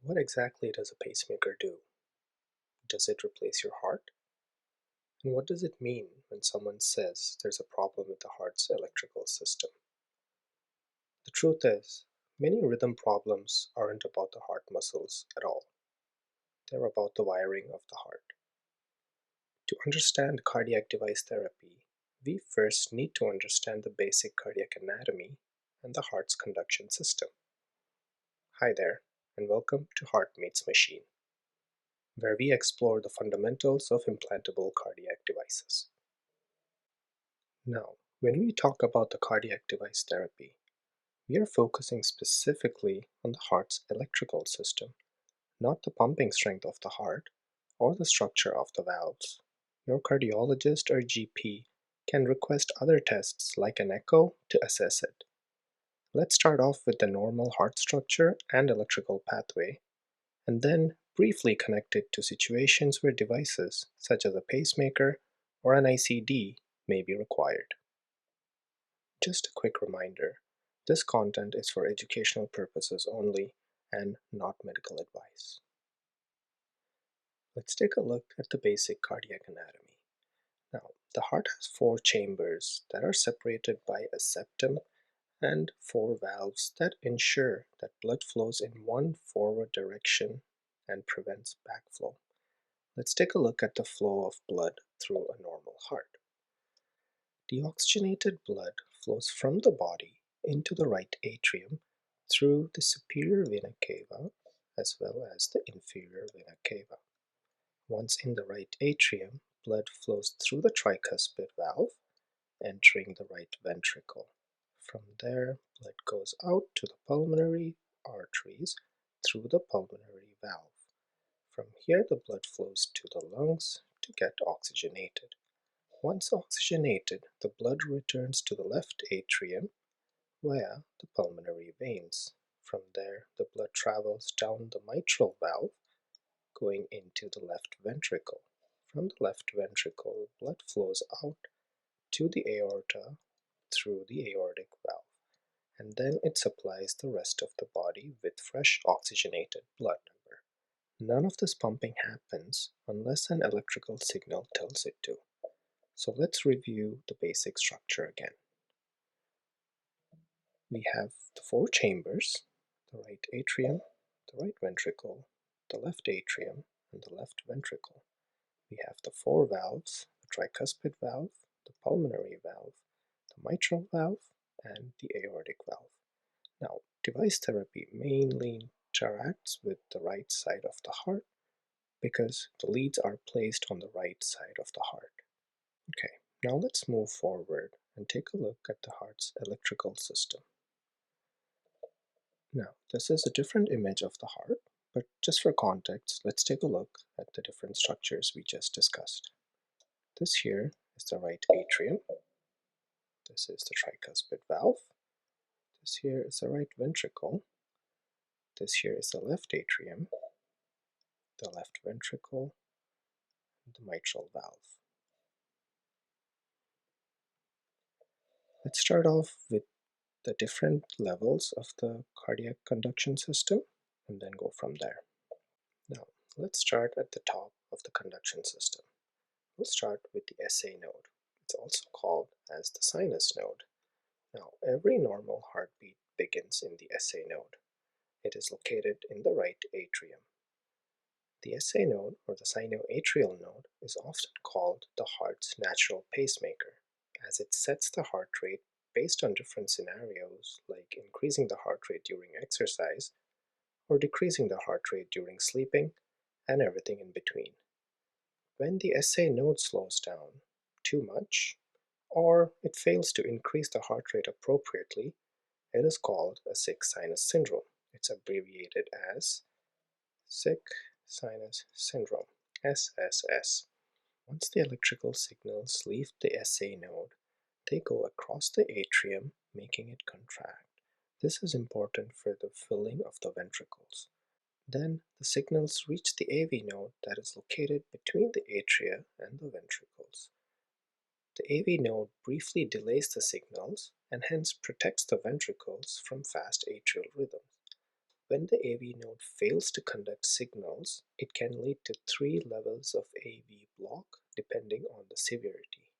What exactly does a pacemaker do? Does it replace your heart? And what does it mean when someone says there's a problem with the heart's electrical system? The truth is, many rhythm problems aren't about the heart muscles at all. They're about the wiring of the heart. To understand cardiac device therapy, we first need to understand the basic cardiac anatomy and the heart's conduction system. Hi there, and welcome to Heart Meets Machine, where we explore the fundamentals of implantable cardiac devices. Now, when we talk about the cardiac device therapy, we are focusing specifically on the heart's electrical system, not the pumping strength of the heart or the structure of the valves. Your cardiologist or GP can request other tests like an echo to assess it. Let's start off with the normal heart structure and electrical pathway, and then briefly connect it to situations where devices such as a pacemaker or an ICD may be required. Just a quick reminder, this content is for educational purposes only and not medical advice. Let's take a look at the basic cardiac anatomy. Now, the heart has four chambers that are separated by a septum and four valves that ensure that blood flows in one forward direction and prevents backflow. Let's take a look at the flow of blood through a normal heart. Deoxygenated blood flows from the body into the right atrium through the superior vena cava as well as the inferior vena cava. Once in the right atrium, blood flows through the tricuspid valve, entering the right ventricle. From there, blood goes out to the pulmonary arteries through the pulmonary valve. From here, the blood flows to the lungs to get oxygenated. Once oxygenated, the blood returns to the left atrium via the pulmonary veins. From there, the blood travels down the mitral valve, going into the left ventricle. From the left ventricle, blood flows out to the aorta through the aortic valve, and then it supplies the rest of the body with fresh oxygenated blood. None of this pumping happens unless an electrical signal tells it to. So let's review the basic structure again. We have the four chambers, the right atrium, the right ventricle, the left atrium, and the left ventricle. We have the four valves, the tricuspid valve, the pulmonary valve, the mitral valve, and the aortic valve. Now, device therapy mainly interacts with the right side of the heart because the leads are placed on the right side of the heart. Okay, now let's move forward and take a look at the heart's electrical system. Now, this is a different image of the heart, but just for context, let's take a look at the different structures we just discussed. This here is the right atrium. This is the tricuspid valve. This here is the right ventricle. This here is the left atrium, the left ventricle, and the mitral valve. Let's start off with the different levels of the cardiac conduction system and then go from there. Now, let's start at the top of the conduction system. We'll start with the SA node. It's also called as the sinus node. Now, every normal heartbeat begins in the SA node. It is located in the right atrium. The SA node, or the sinoatrial node, is often called the heart's natural pacemaker, as it sets the heart rate based on different scenarios like increasing the heart rate during exercise or decreasing the heart rate during sleeping and everything in between. When the SA node slows down too much or it fails to increase the heart rate appropriately, it is called a sick sinus syndrome. It's abbreviated as sick sinus syndrome, SSS. Once the electrical signals leave the SA node, they go across the atrium, making it contract. This is important for the filling of the ventricles. Then the signals reach the AV node that is located between the atria and the ventricles. The AV node briefly delays the signals and hence protects the ventricles from fast atrial rhythms. When the AV node fails to conduct signals, it can lead to 3 levels of AV block depending on the severity.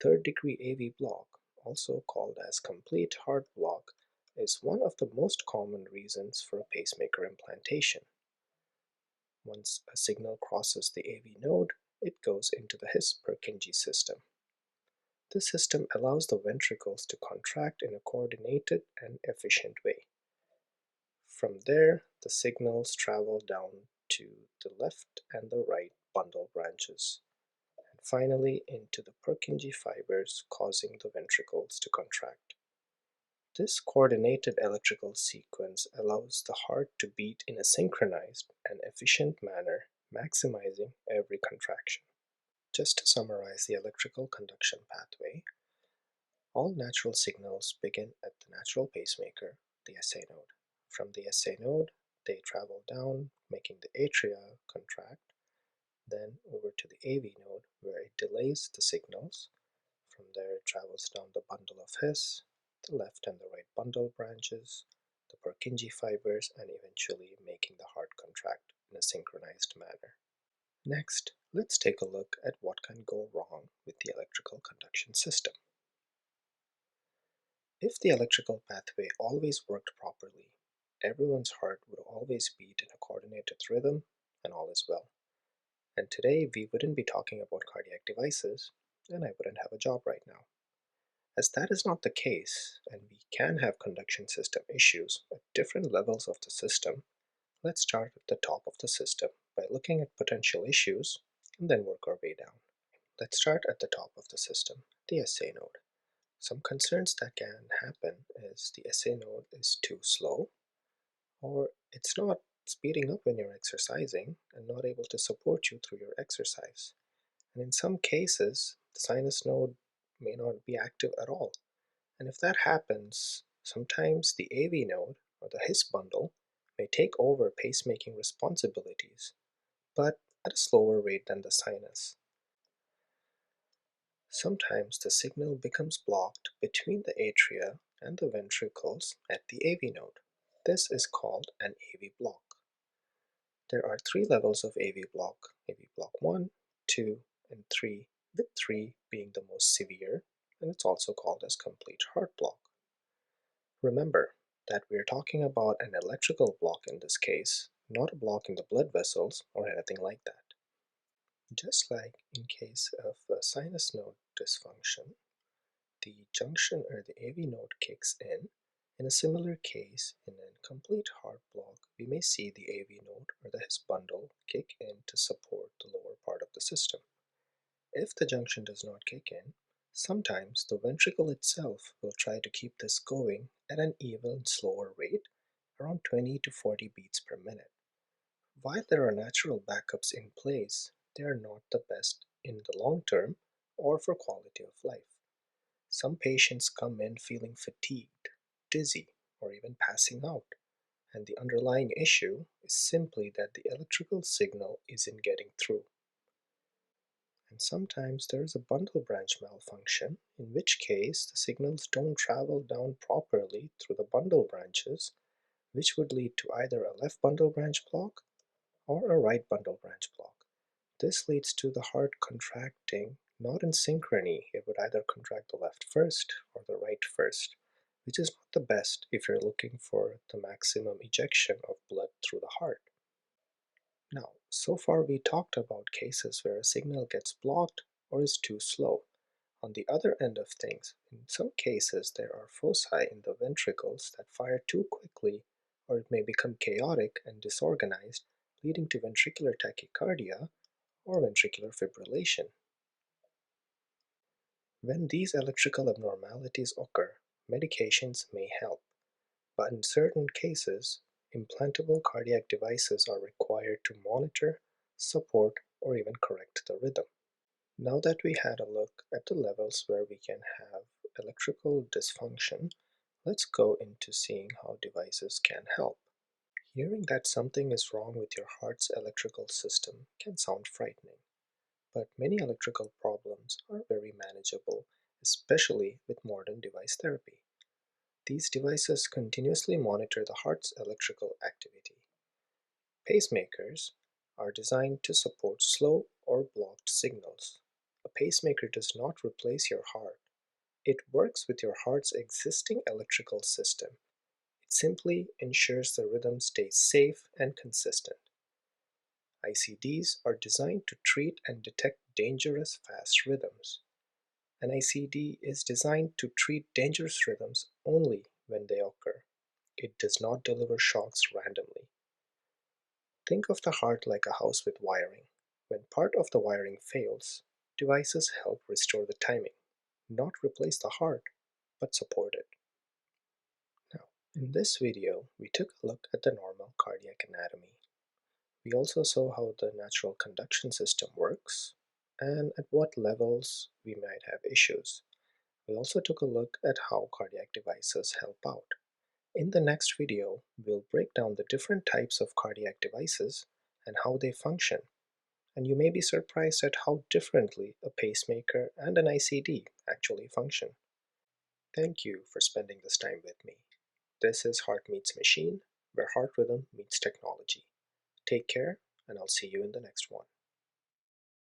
Third-degree AV block, also called as complete heart block, is one of the most common reasons for a pacemaker implantation. Once a signal crosses the AV node, it goes into the Purkinje system. This system allows the ventricles to contract in a coordinated and efficient way. From there, the signals travel down to the left and the right bundle branches, and finally into the Purkinje fibers, causing the ventricles to contract. This coordinated electrical sequence allows the heart to beat in a synchronized and efficient manner, maximizing every contraction. Just to summarize the electrical conduction pathway, all natural signals begin at the natural pacemaker, the SA node. From the SA node, they travel down, making the atria contract, then over to the AV node, where it delays the signals. From there, it travels down the bundle of His, the left and the right bundle branches, the Purkinje fibers, and eventually making the heart contract in a synchronized manner. Next, let's take a look at what can go wrong with the electrical conduction system. If the electrical pathway always worked properly, everyone's heart would always beat in a coordinated rhythm and all is well. And today we wouldn't be talking about cardiac devices, and I wouldn't have a job right now. As that is not the case, and we can have conduction system issues at different levels of the system, let's start at the top of the system by looking at potential issues and then work our way down. Let's start at the top of the system, the SA node. Some concerns that can happen is the SA node is too slow, or it's not speeding up when you're exercising and not able to support you through your exercise. And in some cases, the sinus node may not be active at all. And if that happens, sometimes the AV node or the His bundle may take over pacemaking responsibilities, but at a slower rate than the sinus. Sometimes the signal becomes blocked between the atria and the ventricles at the AV node. This is called an AV block. There are 3 levels of AV block: AV block 1, 2, and 3, with 3 being the most severe, and it's also called as complete heart block. Remember that we're talking about an electrical block in this case, not a block in the blood vessels or anything like that. Just like in case of a sinus node dysfunction, the junction or the AV node kicks in a similar case, in a complete heart block, we may see the AV node or the His bundle kick in to support the lower part of the system. If the junction does not kick in, sometimes the ventricle itself will try to keep this going at an even slower rate, around 20 to 40 beats per minute. While there are natural backups in place, they are not the best in the long term or for quality of life. Some patients come in feeling fatigued, dizzy, or even passing out, and the underlying issue is simply that the electrical signal isn't getting through. And sometimes there is a bundle branch malfunction, in which case the signals don't travel down properly through the bundle branches, which would lead to either a left bundle branch block or a right bundle branch block. This leads to the heart contracting not in synchrony. It would either contract the left first or the right first, which is not the best if you're looking for the maximum ejection of blood through the heart. Now, so far we talked about cases where a signal gets blocked or is too slow. On the other end of things, in some cases there are foci in the ventricles that fire too quickly, or it may become chaotic and disorganized, leading to ventricular tachycardia or ventricular fibrillation. When these electrical abnormalities occur, medications may help, but in certain cases, implantable cardiac devices are required to monitor, support, or even correct the rhythm. Now that we had a look at the levels where we can have electrical dysfunction, let's go into seeing how devices can help. Hearing that something is wrong with your heart's electrical system can sound frightening, but many electrical problems are very manageable, especially with modern device therapy. These devices continuously monitor the heart's electrical activity. Pacemakers are designed to support slow or blocked signals. A pacemaker does not replace your heart. It works with your heart's existing electrical system. It simply ensures the rhythm stays safe and consistent. ICDs are designed to treat and detect dangerous fast rhythms. An ICD is designed to treat dangerous rhythms only when they occur. It does not deliver shocks randomly. Think of the heart like a house with wiring. When part of the wiring fails, devices help restore the timing, not replace the heart, but support it. Now, in this video, we took a look at the normal cardiac anatomy. We also saw how the natural conduction system works and at what levels we might have issues. We also took a look at how cardiac devices help out. In the next video, we'll break down the different types of cardiac devices and how they function, and you may be surprised at how differently a pacemaker and an ICD actually function. Thank you for spending this time with me. This is Heart Meets Machine, where heart rhythm meets technology. Take care, and I'll see you in the next one.